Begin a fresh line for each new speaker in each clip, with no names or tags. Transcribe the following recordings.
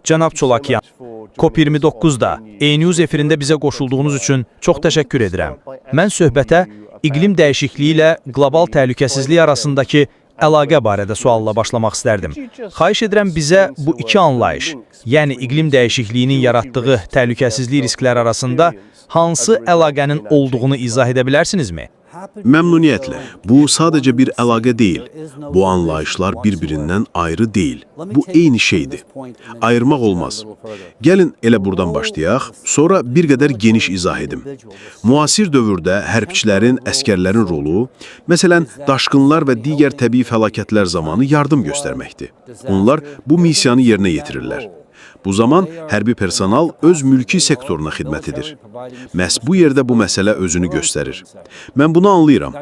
Cənab Çolakyan, COP29-da E-News efirində bizə qoşulduğunuz üçün çox təşəkkür edirəm. Mən söhbətə iqlim dəyişikliyi ilə qlobal təhlükəsizlik arasındakı əlaqə barədə sualla başlamaq istərdim. Xahiş edirəm bizə bu iki anlayış, yəni iqlim dəyişikliyinin yaratdığı təhlükəsizlik riskləri arasında hansı əlaqənin olduğunu izah edə bilərsinizmi?
Məmnuniyyətlə. Bu sadəcə bir əlaqə deyil. Bu anlayışlar bir-birindən ayrı deyil. Bu eyni şeydir. Ayırmaq olmaz. Gəlin elə buradan başlayaq, sonra bir qədər geniş izah edim. Müasir dövrdə hərbçilərin, əskərlərin rolu, məsələn, daşqınlar və digər təbii fəlakətlər zamanı yardım göstərməkdir. Onlar bu missiyanı yerinə yetirirlər. Bu zaman hərbi personal öz mülki sektoruna xidmət edir. Məhz bu yerdə bu məsələ özünü göstərir. Mən bunu anlayıram.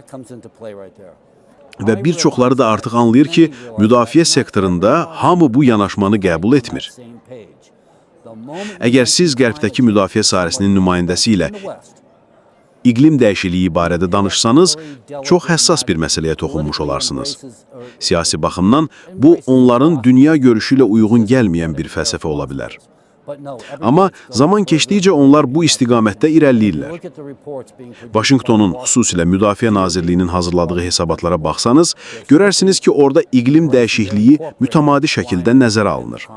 Və bir çoxları da artıq anlayır ki, müdafiə sektorunda hamı bu yanaşmanı qəbul etmir. Əgər siz qərbdəki müdafiə sahəsinin nümayəndəsi ilə iqlim dəyişikliyi barədə danışsanız, çox həssas bir məsələyə toxunmuş olarsınız. Siyasi baxımdan, bu onların dünya görüşü ilə uyğun gəlməyən bir fəlsəfə ola bilər. Amma zaman keçdikcə onlar bu istiqamətdə irəliləyirlər. Vaşinqtonun, xüsusilə Müdafiə Nazirliyinin hazırladığı hesabatlara baxsanız, görərsiniz ki, orada iqlim dəyişikliyi mütəmadi şəkildə nəzərə alınır.